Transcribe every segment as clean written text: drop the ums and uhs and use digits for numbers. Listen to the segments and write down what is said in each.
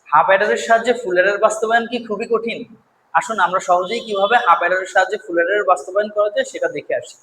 Half অ্যাডারের সাহায্যে ফুল Eder বাস্তবায়ন কি খুবই কঠিন? আসুন আমরা সহজেই কিভাবে হাফ অ্যাডারের সাহায্যে ফুল অ্যাডারের বাস্তবায়ন করা যায় সেটা দেখে আসি।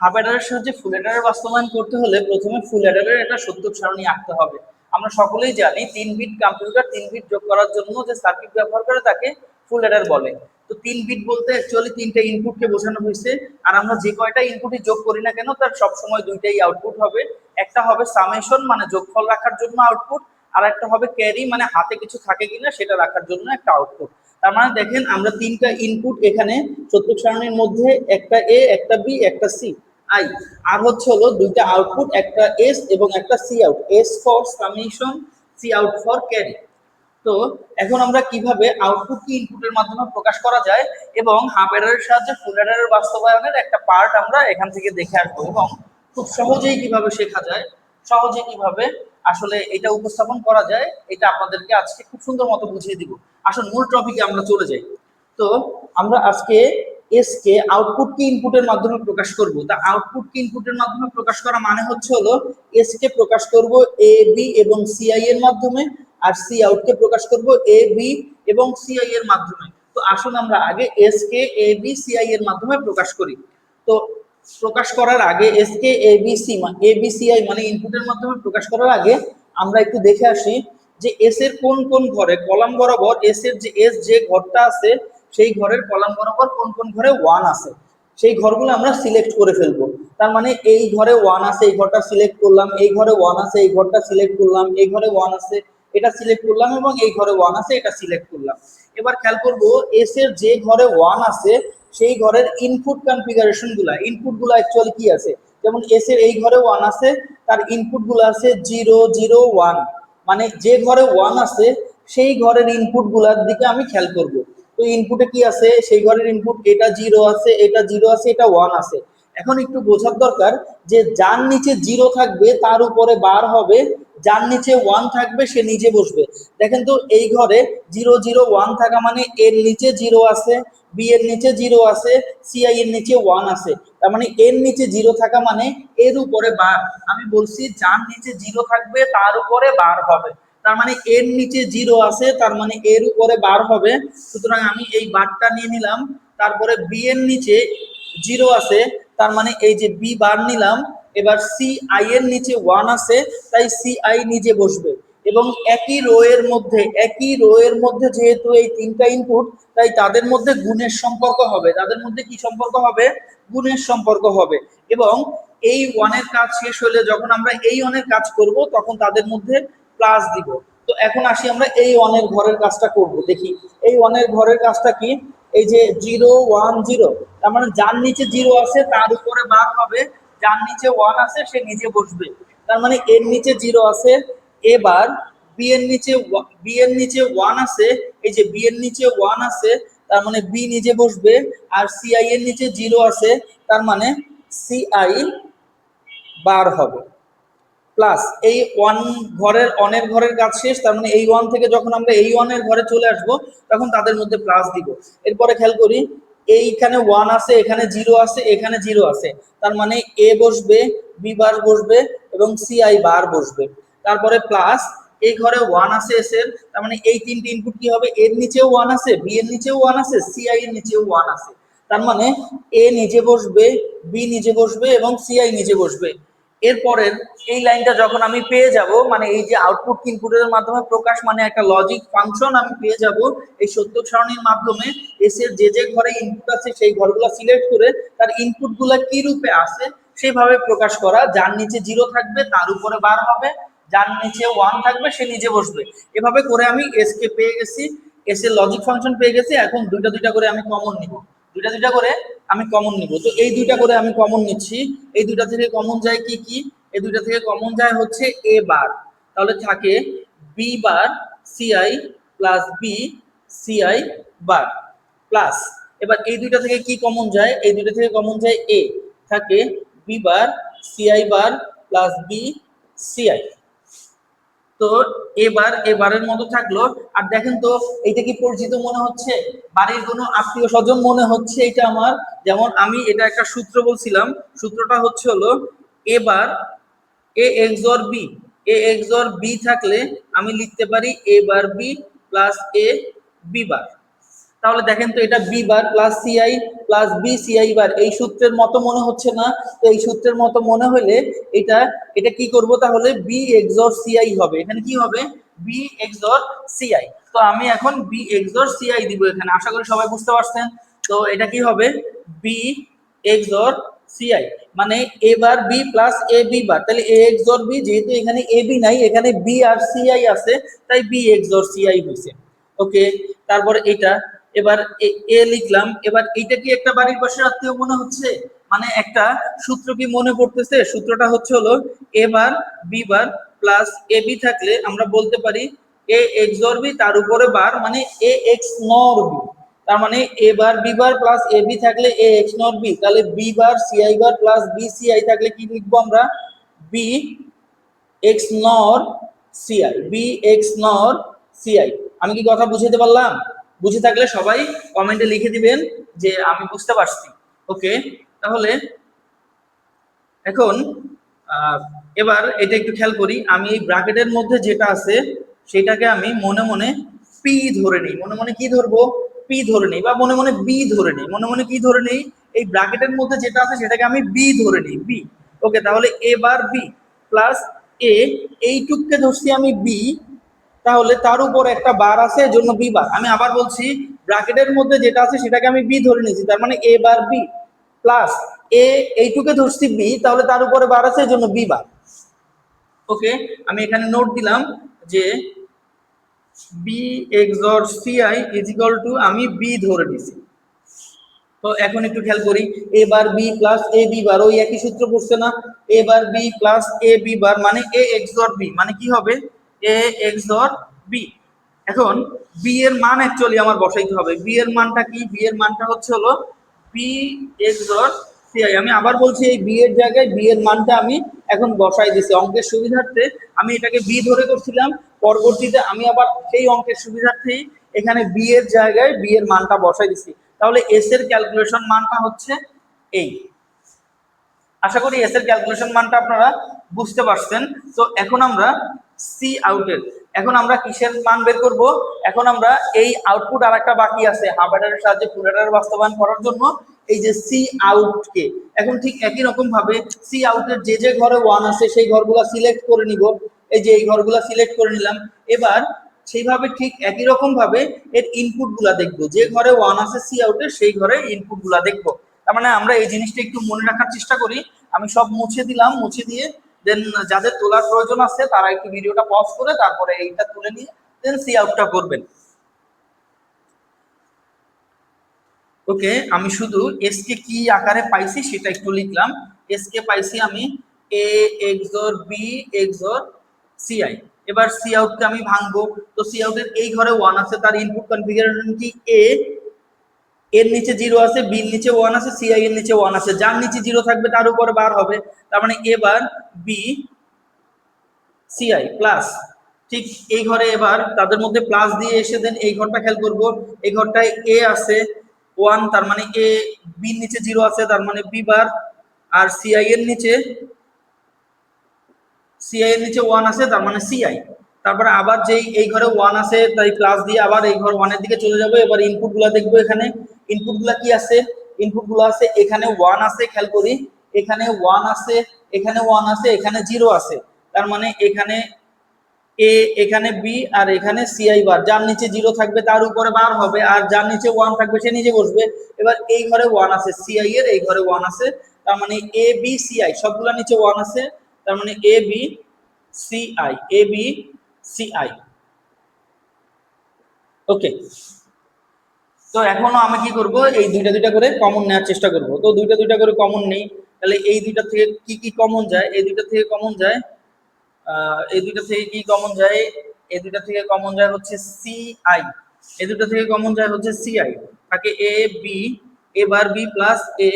হাফ অ্যাডারের সাহায্যে ফুল অ্যাডারের বাস্তবায়ন করতে হলে প্রথমে ফুল অ্যাডারের একটা সত্যক সারণী আঁকতে হবে। আমরা সকলেই জানি 3 বিট কম্পিউটার 3 বিট যোগ করার জন্য যে সার্কিট ব্যবহার করে তাকে ফুল অ্যাডার বলে। তো 3 বিট বলতে অ্যাকচুয়ালি 3টা ইনপুটকে বোঝানো হয়েছে। আর আমরা যে কয়টা ইনপুটই যোগ করি না কেন তার সবসময় দুইটাই আউটপুট হবে। একটা হবে সামেশন মানে যোগফল রাখার জন্য আউটপুট, আর একটা হবে ক্যারি মানে হাতে কিছু থাকে কিনা সেটা রাখার জন্য একটা আউটপুট। তার মানে দেখেন আমরা 3টা ইনপুট এখানে সত্যক সারণীর মধ্যে, একটা এ, একটা বি, একটা সি আই, আর হচ্ছে হলো দুইটা আউটপুট, একটা এস এবং একটা C out, S for summation, C out for carry. তো এখন আমরা কিভাবে আউটপুট কি ইনপুটের মাধ্যমে প্রকাশ করা যায় এবং হাফ অ্যাডারের সাহায্যে ফুল অ্যাডারের বাস্তবায়নের একটা পার্ট আমরা এখান থেকে দেখে আসবো এবং খুব সহজেই কিভাবে শেখা যায়, সহজে কিভাবে আসলে এটা উপস্থাপন করা যায় এটা আপনাদেরকে আজকে খুব সুন্দর মতো বুঝিয়ে দিব। আসলে মূল টপিকে আমরা চলে যাই। তো আমরা আজকে এস কে আউটপুট কি ইনপুটের মাধ্যমে প্রকাশ করব। তা আউটপুট কি ইনপুটের মাধ্যমে প্রকাশ করা মানে হচ্ছে হলো এস কে প্রকাশ করব এ বি এবং সিআই এর মাধ্যমে, আর সি আউট কে প্রকাশ করব এ বি এবং সিআই এর মাধ্যমে। তো আসুন আমরা আগে এস কে এ বি সিআই এর মাধ্যমে প্রকাশ করি। তো প্রকাশ করার আগে এস কে A B C A B C I মানে ইনপুটের মাধ্যমে প্রকাশ করার আগে আমরা একটু দেখে আসি যে এস এর কোন কোন ঘরে কলাম বরাবর এস এর যে ঘরটা আছে সেই ঘরের কলাম বরাবর কোন কোন ঘরে 1 আছে সেই ঘরগুলো আমরা সিলেক্ট করে ফেলবো। তার মানে এই ঘরে 1 আছে এই ঘরটা সিলেক্ট করলাম, এই ঘরে 1 আছে এই ঘরটা সিলেক্ট করলাম, এই ঘরে 1 আছে এটা সিলেক্ট করলাম এবং এই ঘরে 1 আছে এটা সিলেক্ট করলাম। এবার খেয়াল করব এস এর যে ঘরে 1 আছে সেই ঘরের ইনপুট ইনপুট গুলা অ্যাকচুয়ালি কি আছে। যেমন এস এর এই ঘরে 1 আছে, তার ইনপুট গুলো আছে 0 0 1, মানে যে ঘরে 1 আছে সেই ঘরের ইনপুট গুলার দিকে আমি খেয়াল করব। তো ইনপুটে কি আছে, সেই ঘরের ইনপুট এটা 0 আছে, এটা 0 আছে, এটা 1 আছে। এখন একটু বোঝার দরকার যে যার নিচে 0 থাকবে তার উপরে বার হবে, যার নিচে 1 থাকবে সে নিচে বসবে। দেখেন তো এই ঘরে 0 0 1 থাকা মানে এর নিচে 0 আছে, বি এর নিচে 0 আছে, সি আই এর নিচে 1 আছে। তার মানে এর নিচে 0 থাকা মানে এর উপরে বার। আমি বলছি যার নিচে 0 থাকবে তার উপরে বার হবে। তার মানে এর নিচে 0 আছে, তার মানে এর উপরে বার হবে। সুতরাং আমি এই বারটা নিয়ে নিলাম। তারপরে বি এর নিচে 0 আছে, তার মানে এই যে বি বার নিলাম। এবার সি আই এর নিচে 1 আছে, তাই সি আই নিচে বসবে। এবং একই রো এর মধ্যে যেহেতু এই 3টা ইনপুট, তাই তাদের মধ্যে গুণের সম্পর্ক হবে। তাদের মধ্যে কি সম্পর্ক হবে? গুণের সম্পর্ক হবে। এবং এই 1 এর কাজ শেষ হলে যখন আমরা এই 1 এর কাজ করব তখন তাদের মধ্যে প্লাস দিব। তো এখন আসি আমরা এই 1 এর ঘরের কাজটা করব। দেখি এই 1 এর ঘরের কাজটা কি। এই যে 0 1 0, তার মানে যার নিচে 0 আছে তার উপরে বার হবে, যার নিচে 1 আছে সে নিচে বসবে। তার মানে এর নিচে 0 আছে। এবার বি এর নিচে 1 আছে, এই যে বি এর নিচে 1 আছে তার মানে বি নিচে বসবে। আর সি আই এর নিচে 0 আছে তার মানে সি আই বার হবে। প্লাস এই 1 ঘরের অনের ঘরের কাজ শেষ। তার মানে এই 1 থেকে যখন আমরা এই 1 এর ঘরে চলে আসব তখন তাদের মধ্যে প্লাস দিব। এরপরে খেয়াল করি এইখানে 1 আছে, এখানে 0 আছে, এখানে 0 আছে, তার মানে এ বসবে, বি বার বসবে এবং সি আই বার বসবে। তারপরে প্লাস এই ঘরে 1 আছে এস এর, তার মানে এই 3টি ইনপুট কি হবে, এর নিচেও 1 আছে, বি এর নিচেও 1 আছে, সি আই এর নিচেও 1 আছে। তার মানে এ নিচে বসবে, বি নিচে বসবে এবং সি আই নিচে বসবে। এরপরের এই লাইনটা যখন আমি পেয়ে যাব, মানে এই যে আউটপুট ইনপুটের মাধ্যমে প্রকাশ মানে একটা লজিক ফাংশন আমি পেয়ে যাব এই সত্যক সারণীর মাধ্যমে। এস এর যে ঘরে ইনপুট আছে সেই ঘরগুলো সিলেক্ট করে তার ইনপুটগুলো কি রূপে আছে সেভাবে প্রকাশ করা। যার নিচে 0 থাকবে তার উপরে বার হবে, যার নিচে 1 থাকবে সে নিচে বসবে। এভাবে করে আমি এস কে পেয়ে গেছি, এস এর লজিক ফাংশন পেয়ে গেছি। এখন দুইটা দুইটা করে আমি কমন নিব, দুইটা দুইটা করে আমি কমন নিব। তো এই দুইটা করে আমি কমন নিচ্ছি। এই দুইটা থেকে কমন যায় কি কি, এই দুইটা থেকে কমন যায় হচ্ছে এ বার, তাহলে থাকে B bar CI plus B CI bar plus. এবার এই দুইটা থেকে কি কমন যায়, এই দুইটা থেকে কমন যায় এ, থাকে B bar CI bar plus B CI. তো এবারের মতো থাকলো। আর দেখেন তো এইটা কি পরিচিত মনে হচ্ছে, বাড়ির কোনো আত্মীয় স্বজন মনে হচ্ছে এটা আমার। যেমন আমি এটা একটা সূত্র বলছিলাম, সূত্রটা হচ্ছে হলো এবার A XOR B, A XOR B থাকলে আমি লিখতে পারি A bar B plus A B bar. তাহলে দেখেন তো এটা B bar plus CI plus B CI bar এই সূত্রের মতো মনে হচ্ছে না? তো এই সূত্রের মতো মনে হলে এটা এটা কি করব, তাহলে বি এক্সর সিআই হবে। এখানে কি হবে? B XOR CI. তো আমি এখন বি এক্সর সিআই দিব এখানে। আশা করি সবাই বুঝতে পারছেন। তো এটা কি হবে? বি এক্সর সিআই মানে A bar B plus A B bar. তাহলে এ এক্সর বি, যেহেতু এখানে এ বি নাই, এখানে বি আর সিআই আছে, তাই বি এক্সর সিআই হয়েছে। ওকে, তারপর এটা এবার এ লিখলাম। এবার এইটা কি একটা বাড়ির পাশের আত্মীয় মনে হচ্ছে? মানে একটা সূত্র কি মনে পড়তেছে? সূত্রটা হচ্ছে হলো এ bar B bar plus A B থাকলে আমরা বলতে পারি এ এক্স অর বি তার উপরে বার মানে এ এক্স নর বি। তার মানে A bar B bar plus A B থাকলে এ এক্স নর বি। তাহলে B bar CI bar plus B CI থাকলে কি লিখবো আমরা? B XNOR CI, B XNOR CI. আমি কি কথা বুঝাতে পারলাম? বুঝে থাকলে সবাই কমেন্টে লিখে দিবেন যে আমি বুঝতে পারছি। ওকে, তাহলে এখন এবার এটা একটু খেয়াল করি। আমি এই ব্র্যাকেটের মধ্যে যেটা আছে সেটাকে আমি মনে মনে পি ধরে নিই। মনে মনে কি ধরবো? পি ধরে নিই, বা মনে মনে বি ধরে নিই। মনে মনে কি ধরে নিই? এই ব্র্যাকেটের মধ্যে যেটা আছে সেটাকে আমি বি ধরে নিই, বি। ওকে, তাহলে এ বার বি প্লাস এ, এইটুককে ধরছি আমি বি, তাহলে তার উপর একটা বার আছে এজন্য বি বার। আমি আবার বলছি, ব্র্যাকেটের মধ্যে যেটা আছে সেটাকে আমি বি ধরে নিয়েছি, তার মানে এ বার বি প্লাস এ, এইটুকে ধরছি বি, তাহলে তার উপরে বার আছে এজন্য বি বার। ওকে, আমি এখানে নোট দিলাম যে B XOR CI is equal to আমি বি ধরে নিয়েছি। তো এখন একটু খেয়াল করি, A bar B plus A B bar, ওই একই সূত্র পড়ছে না? A bar B plus A B bar মানে এ এক্সর বি, মানে কি হবে? A XOR B. এখন বি এর মান অ্যাকচুয়ালি আমার বসাইতে হবে। বি এর মানটা কি? বি এর মানটা হচ্ছে হলো বি এক্সর সিআই। আমি আবার বলছি, এই বি এর জায়গায় বি এর মানটা আমি এখন বসাই দিছি অঙ্কের সুবিধার্থে। আমি এটাকে বি ধরে করছিলাম, পরবর্তীতে আমি আবার সেই অঙ্কের সুবিধার্থেই এখানে বি এর জায়গায় বি এর মানটা বসাই দিছি। তাহলে এস এর ক্যালকুলেশন মানটা হচ্ছে এই। আশা করি এস এর ক্যালকুলেশন মানটা আপনারা বুঝতে পারছেন। তো এখন আমরা সি আউটের, এখন আমরা কিসের মান বের করব? এখন আমরা এই আউটপুট আর একটা বাকি আছে হাফ অ্যাডারের সাহায্যে ফুল অ্যাডার বাস্তবায়ন করার জন্য, এই যে সি আউটকে এখন ঠিক একই রকম ভাবে সি আউটের যে যে ঘরে ওয়ান আছে সেই ঘরগুলো সিলেক্ট করে নিব। এই যে এই ঘরগুলো সিলেক্ট করে নিলাম। এবার সেইভাবে ঠিক একই রকম ভাবে এর ইনপুট গুলা দেখবো, যে ঘরে ওয়ান আছে সি আউটের সেই ঘরে ইনপুট গুলা দেখবো। তার মানে আমরা এই জিনিসটা একটু মনে রাখার চেষ্টা করি। আমি সব মুছে দিলাম, মুছে দিয়ে দেন যাদের তোলার প্রয়োজন আছে তারা একটু ভিডিওটা পজ করে তারপরে এইটা তুলে নিয়ে দেন সি আউটটা করবেন। ওকে, আমি শুধু এস কে কি আকারে পাইছি সেটা একটু লিখলাম। এস কে পাইছি আমি এ এক্সর বি এক্সর সিআই। এবার সি আউটকে আমি ভাঙবো। তো সি আউটের এই ঘরে ওয়ান আছে, তার ইনপুট কনফিগারেশন কি? এ, এর নিচে জিরো আছে, বির নিচে ওয়ান আছে, সিআই এর নিচে ওয়ান আছে। যার নিচে জিরো থাকবে তার উপরে বার হবে, তার মানে এবার বি সিআই প্লাস, ঠিক এই ঘরে এবার তাদের মধ্যে প্লাস দিয়ে এসে দেন এই ঘরটা খেয়াল করবো। এই ঘরটায় এ আছে ওয়ান, তার মানে এ, বির নিচে জিরো আছে তার মানে বি বার, আর সিআই এর নিচে ওয়ান আছে তার মানে সিআই। তারপরে আবার যেই এই ঘরে ওয়ান আছে তাই প্লাস দিয়ে আবার এই ঘর ওয়ানের দিকে চলে যাবে। এবার ইনপুট গুলা দেখবো। এখানে ইনপুট গুলা কি আছে? ইনপুট গুলো আছে এখানে ওয়ান আছে, খেয়াল করি এখানে ওয়ান আছে, এখানে ওয়ান আছে, এখানে জিরো আছে। তার মানে এখানে এ, এখানে বি, আর এখানে সিআই বার। যার নিচে জিরো থাকবে তার উপরে বার হবে, আর যার নিচে ওয়ান থাকবে সে নিচে বসবে। এবার এই ঘরে ওয়ান আছে সিআই এর, এই ঘরে ওয়ান আছে, তার মানে এ বি সিআই সবগুলা নিচে ওয়ান আছে, তার মানে এ বি সিআই, এ বি সিআই। ওকে, তো এখনো আমি কি করব? এই দুইটা দুইটা করে কমন নেওয়ার চেষ্টা করব। তো দুইটা দুইটা করে কমন নেই। তাহলে এই দুইটা থেকে কি কি কমন যায়? এই দুইটা থেকে কমন যায় এই দুইটা থেকে কি কমন যায়? এই দুইটা থেকে কমন যায় হচ্ছে সিআই। এই দুইটা থেকে কমন যায় হচ্ছে সিআই। থাকে A B, A bar B plus A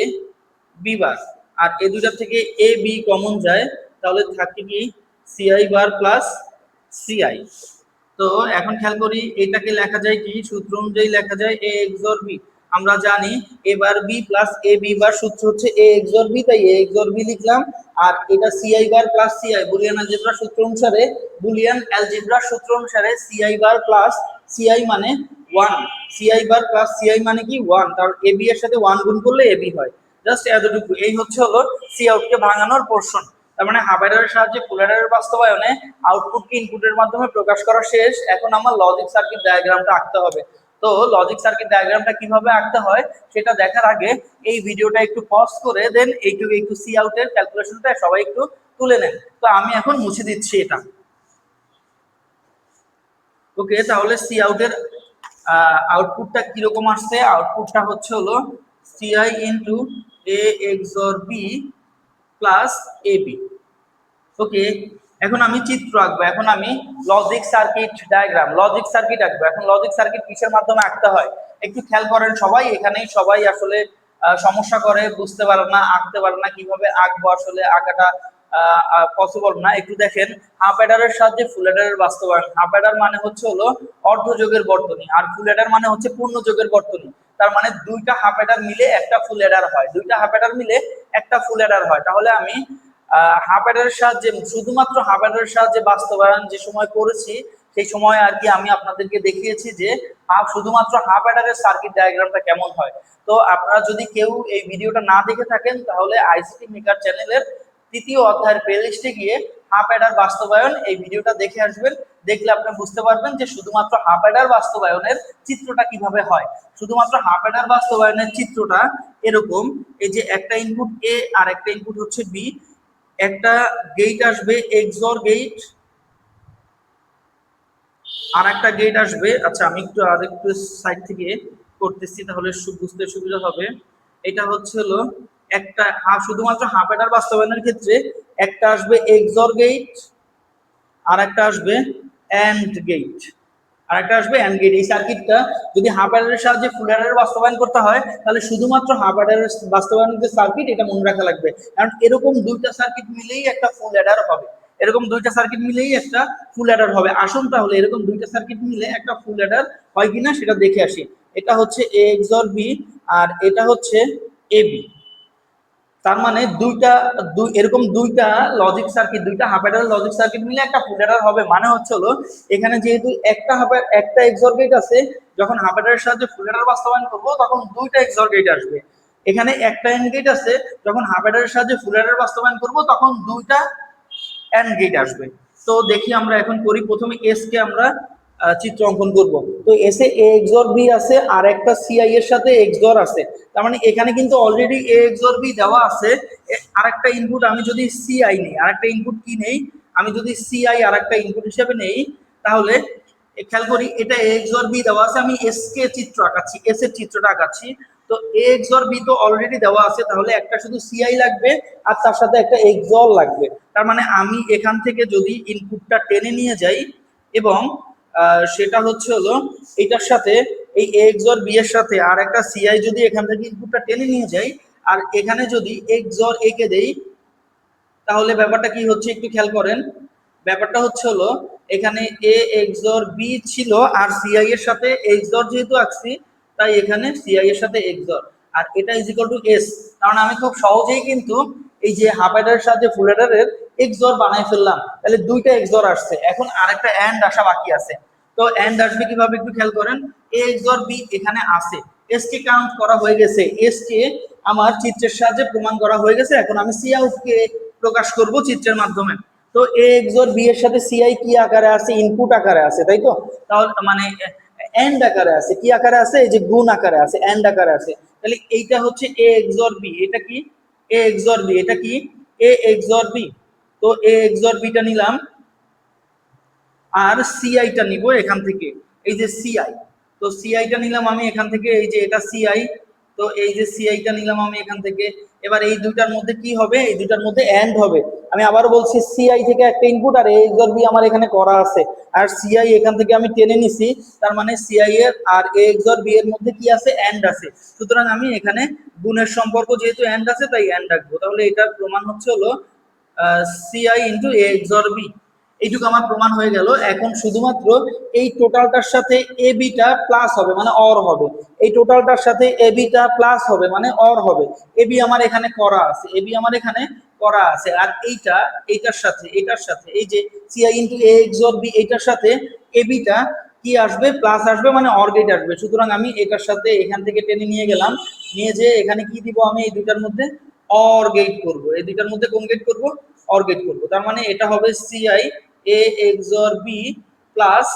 B বার। আর এই দুইটা থেকে এ বি কমন যায়, তাহলে থাকে কি? CI bar plus CI. তো এখন খেয়াল করি এটাকে লেখা যায় কি? সূত্র অনুযায়ী লেখা যায় এ এক্সর বি। আমরা জানি a bar b plus a b বার সূত্র হচ্ছে a XOR b, তাই a XOR b লিখলাম। আর এটা ci বার প্লাস ci বুলিয়ান অ্যালজেব্রার সূত্র অনুসারে, ci বার প্লাস ci মানে 1, ci বার প্লাস ci মানে কি 1, তার ab এর সাথে 1 গুণ করলে ab হয়। জাস্ট এতটুকু, এই হচ্ছে হলো সি আউট কে ভাঙানোর পোরশন। তার মানে হাফ অ্যাডারের সাহায্যে ফুল অ্যাডারের বাস্তবায়নে আউটপুটকে ইনপুটের মাধ্যমে প্রকাশ করা শেষ। এখন আমার লজিক সার্কিট ডায়াগ্রামটা আঁকতে হবে। তো লজিক সার্কিট ডায়াগ্রামটা কিভাবে আঁকতে হয় সেটা দেখার আগে এই ভিডিওটা একটু পজ করে দেন একটু সি আউটের ক্যালকুলেশনটা সবাই একটু তুলে নেন। তো আমি এখন মুছে দিচ্ছি এটা। ওকে, তাহলে সি আউটের আউটপুটটা কিরকম আসছে? আউটপুটটা হচ্ছে হলো সিআই ইন্টু এ XOR বি প্লাস এবি। ওকে, এখন আমি চিত্র আঁকবো। এখন আমি logic circuit diagram, logic circuit আঁকবো। এখন লজিক সার্কিট কিসের মাধ্যমে আঁকতে হয় একটু খেয়াল করেন সবাই। এখানেই সবাই আসলে সমস্যা করে, বুঝতে পারে না, আঁকতে পারে না, কিভাবে আঁকবো আসলে আঁকাটা পসিবল না। একটু দেখেন, হাফ অ্যাডারের সাহায্যে ফুল অ্যাডারের বাস্তবায়ন। হাফ অ্যাডার মানে হচ্ছে হলো অর্ধযোগের বর্তনী, আর ফুল অ্যাডার মানে হচ্ছে পূর্ণ যোগের বর্তনী। তার মানে দুইটা হাফ অ্যাডার মিলে একটা ফুল অ্যাডার হয়, দুইটা হাফ অ্যাডার মিলে একটা ফুল অ্যাডার হয়। তাহলে আমি হাফ অ্যাডারের সাহায্যে, শুধুমাত্র হাফ অ্যাডারের সাহায্যে বাস্তবায়ন যে সময় করেছি সেই সময় আর কি আমি আপনাদেরকে দেখিয়েছি যে শুধুমাত্র হাফ অ্যাডারের সার্কিট ডায়াগ্রামটা কেমন হয়। তো আপনারা যদি কেউ এই ভিডিওটা না দেখে থাকেন তাহলে আইসিটি মেকার চ্যানেলের 3য় অধ্যায়ের প্লেলিস্টে গিয়ে হাফ অ্যাডার বাস্তবায়ন এই ভিডিওটা দেখে আসবেন। দেখলে আপনি বুঝতে পারবেন যে শুধুমাত্র হাফ অ্যাডার বাস্তবায়নের চিত্রটা কিভাবে হয়। শুধুমাত্র হাফ অ্যাডার বাস্তবায়নের চিত্রটা এরকম, এই যে একটা ইনপুট এ আর একটা ইনপুট হচ্ছে বি, একটা গেট আসবে XOR গেট, আর একটা গেট আসবে। আচ্ছা, আমি একটু আরেকটু সাইড থেকে করতেছি তাহলে বুঝতে সুবিধা হবে। এটা হচ্ছে হলো একটা শুধুমাত্র হাফ অ্যাডার বাস্তবায়নের ক্ষেত্রে একটা আসবে XOR গেট, আর একটা আসবে AND গেট, আর একটা আসবে AND গেট। এই সার্কিটটা যদি হাফ অ্যাডারের সাহায্যে ফুল অ্যাডারের বাস্তবায়ন করতে হয় তাহলে শুধুমাত্র হাফ অ্যাডারের বাস্তবায়নের যে সার্কিট এটা মনে রাখা লাগবে, কারণ এরকম দুইটা সার্কিট মিলেই একটা ফুল অ্যাডার হবে। এরকম দুইটা সার্কিট মিলেই একটা ফুল অ্যাডার হবে। আসুন তাহলে এরকম দুইটা সার্কিট মিলে একটা ফুল অ্যাডার হয় কিনা সেটা দেখে আসি। এটা হচ্ছে A XOR B আর এটা হচ্ছে AB। তার মানে এরকম দুইটা লজিক সার্কিট, দুইটা হাফ অ্যাডার লজিক সার্কিট মিলে একটা ফুল অ্যাডার হবে। মানে হচ্ছে হলো এখানে যেহেতু একটা XOR গেট আছে, যখন হাফ অ্যাডারের সাহায্যে ফুল অ্যাডার বাস্তবায়ন করব তখন দুইটা XOR গেট আসবে। এখানে একটা AND গেট আছে, যখন হাফ অ্যাডারের সাহায্যে ফুল অ্যাডার বাস্তবায়ন করব তখন দুইটা AND গেট আসবে। তো দেখি আমরা এখন করি। প্রথমে এস কে আমরা চিত্র অঙ্কন করব। তো এস এ XOR বি আছে আর একটা সিআই এর সাথে XOR আছে। তার মানে এখানে কিন্তু অলরেডি A XOR B দেওয়া আছে। আরেকটা ইনপুট আমি যদি সিআই নেই, আরেকটা ইনপুট কি নেই, আমি যদি সিআই আরেকটা ইনপুট হিসেবে নেই তাহলে খেয়াল করি এটা A XOR B দেওয়া আছে। আমি এস কে চিত্র আঁকাচ্ছি, এস এর চিত্রটা আঁকাচ্ছি। তো A XOR B তো অলরেডি দেওয়া আছে, তাহলে একটা শুধু সিআই লাগবে আর তার সাথে একটা XOR লাগবে। তার মানে আমি এখান থেকে যদি ইনপুটটা টেনে নিয়ে যাই এবং সেটা হচ্ছে হলো এটার সাথে এই A XOR B এর সাথে আর একটা সিআই যদি এখান থেকে ইনপুটটা টেনে নিয়ে যাই আর এখানে যদি XOR A কে দেই তাহলে ব্যাপারটা কি হচ্ছে একটু খেয়াল করেন। ব্যাপারটা হচ্ছে হলো এখানে A XOR B ছিল আর সিআই এর সাথে XOR যেহেতু আঁকছি তাই এখানে সিআই এর সাথে XOR, আর এটা ইজ ইকুয়াল টু এস। কারণ আমি খুব সহজেই কিন্তু এই যে হাফ অ্যাডারের সাথে ফুল অ্যাডারের XOR বানাই ফেললাম, তাহলে দুইটা XOR আসছে। এখন আরেকটা AND আসা বাকি আছে। তো AND আসবে কিভাবে একটু খেয়াল করেন। A XOR B এখানে আছে, এস কে কাউন্ট করা হয়ে গেছে, এস কে আমার চিত্রের সাহায্যে প্রমাণ করা হয়ে গেছে। এখন আমি সি আউট কে প্রকাশ করব চিত্রের মাধ্যমে। তো A XOR B এর সাথে সিআই কি আকারে আছে? ইনপুট আকারে আছে, তাই তো? তাহলে মানে AND আকারে আছে, কি আকারে আছে? এই যে গুণ আকারে আছে, AND আকারে আছে। তাহলে এইটা হচ্ছে A XOR B, এটা কি A XOR B, এটা কি A XOR B। তো A XOR B টা নিলাম আর সিআই টা নিব এখান থেকে, এই যে সিআই। তো সিআই টা নিলাম আমি এখান থেকে, এই যে এটা সিআই। তো এই যে সিআই টা নিলাম আমি এখান থেকে। এবার এই দুইটার মধ্যে কি হবে? এই দুইটার মধ্যে এন্ড হবে। আমি আবার বলছি সিআই থেকে একটা ইনপুট আর A XOR B আমার এখানে করা আছে, আর সিআই এখান থেকে আমি টেনে নিছি। তার মানে সিআই এর আর A XOR B এর মধ্যে কি আছে? এন্ড আছে। সুতরাং আমি এখানে গুণের সম্পর্ক যেহেতু এন্ড আছে তাই এন্ড রাখবো। তাহলে এটার প্রমাণ হচ্ছে হলো CI into A XOR B। এইটুকু আমার প্রমাণ হয়ে গেল। এখন শুধুমাত্র এই টোটালটার সাথে এ বিটা প্লাস হবে মানে অর হবে, এই টোটালটার সাথে এ বিটা প্লাস হবে মানে অর হবে। এ বি আমার এখানে করা আছে, এ বি আমার এখানে করা আছে, আর এইটার সাথে এই যে সিআই ইন্টু এ এক্সর বি এইটার সাথে এ বিটা কি আসবে, প্লাস আসবে মানে অর গেট আসবে। সুতরাং আমি এটার সাথে এখান থেকে টেনে নিয়ে গেলাম, নিয়ে যে এখানে কি দিব, আমি এই দুটার মধ্যে অর গেট করব, এই দুটার মধ্যে কোন গেট করব, অর গেট করব। তার মানে এটা হবে CI A XOR B plus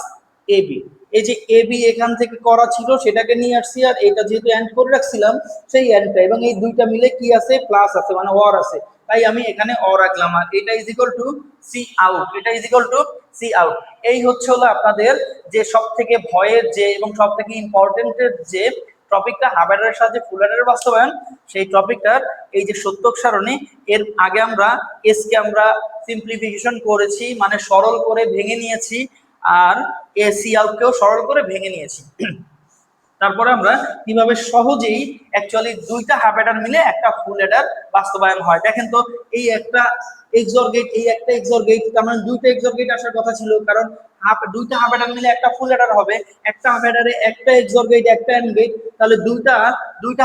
A B. এই যে এ বি এখান থেকে করা ছিল সেটাকে নিয়ে আসছি, আর এটা যেহেতু এন্ড করে রাখছিলাম সেই এন্ডটা, এবং এই দুইটা মিলে কি আছে, প্লাস আছে মানে অর আছে, তাই আমি এখানে অর রাখলাম। আর এটা is equal to C out, এটা is equal to C out. এই হচ্ছে হলো আপনাদের যে সব থেকে ভয়ের যে এবং সব থেকে ইম্পর্টেন্টের যে টপিকটা হাবারের সাহায্যে ফুল অ্যাডারের বাস্তবায়ন, সেই টপিকটার এই যে সত্যক সারণী, এর আগে আমরা এসকে আমরা সিম্পলিফিকেশন করেছি মানে সরল করে ভেঙে নিয়েছি, আর এ সি আউটকেও সরল করে ভেঙে নিয়েছি। তারপরে আমরা কিভাবে সহজেই অ্যাকচুয়ালি দুইটা হাফ অ্যাডার মিলে একটা ফুল অ্যাডার বাস্তবায়ন হয়। দেখেন তো, এই একটা এক্সর গেট, এই একটা এক্সর গেট, তার মানে দুইটা এক্সর গেট আসার কথা ছিল, কারণ দুইটা হাফ অ্যাডার মিলে একটা ফুল অ্যাডার হবে। একটা হাফ অ্যাডারে একটা এক্সর গেট একটা এন্ড গেট, তাহলে দুইটা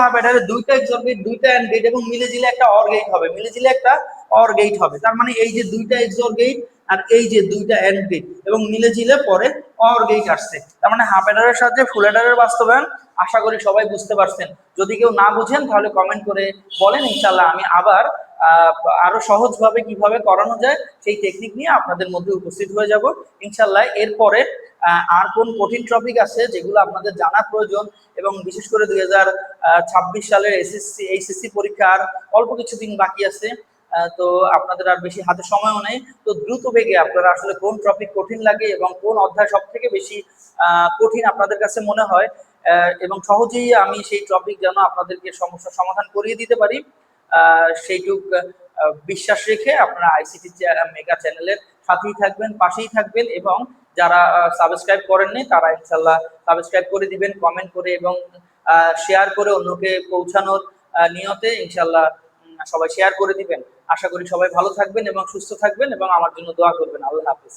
হাফ অ্যাডারে দুইটা এক্সর গেট দুইটা এন্ড গেট এবং মিলে জিলে একটা অর গেট হবে, মিলে জিলে একটা অর গেট হবে। তার মানে এই যে দুইটা এক্সর গেট আর এই যে দুইটা এন্ড গেট এবং মিলে জিলে পরে অর গেট আসছে। তার মানে হাফ অ্যাডারের সাহায্যে ফুল অ্যাডারের বাস্তবায়ন আশা করি সবাই বুঝতে পারছেন। যদি কেউ না বুঝেন তাহলে কমেন্ট করে বলেন, ইনশাল্লাহ আমি আবার আরো সহজভাবে কিভাবে করানো যায় সেই টেকনিক নিয়ে আপনাদের মধ্যে উপস্থিত হয়ে যাব ইনশাল্লাহ। এরপরে আর কোন কঠিন টপিক আছে যেগুলো আপনাদের জানা প্রয়োজন, এবং বিশেষ করে 2026 সালের এসএসসি এইচএসসি পরীক্ষার অল্প কিছুদিন বাকি আছে, তো আপনাদের আর বেশি হাতে সময়ও নেই। তো দ্রুত বেগে আপনারা আসলে কোন টপিক কঠিন লাগে এবং কোন অধ্যায় সব থেকে বেশি কঠিন আপনাদের কাছে মনে হয়, এবং সহজেই আমি সেই টপিক যেন আপনাদেরকে সমস্যার সমাধান করিয়ে দিতে পারি, সেইটুক বিশ্বাস রেখে আপনারা আইসিটি মেগা চ্যানেলের সাথেই থাকবেন, পাশেই থাকবেন, এবং যারা সাবস্ক্রাইব করেননি তারা ইনশাল্লাহ সাবস্ক্রাইব করে দিবেন কমেন্ট করে, এবং শেয়ার করে অন্যকে পৌঁছানোর নিয়তে ইনশাল্লাহ সবাই শেয়ার করে দিবেন। আশা করি সবাই ভালো থাকবেন এবং সুস্থ থাকবেন এবং আমার জন্য দোয়া করবেন। আল্লাহ হাফেজ।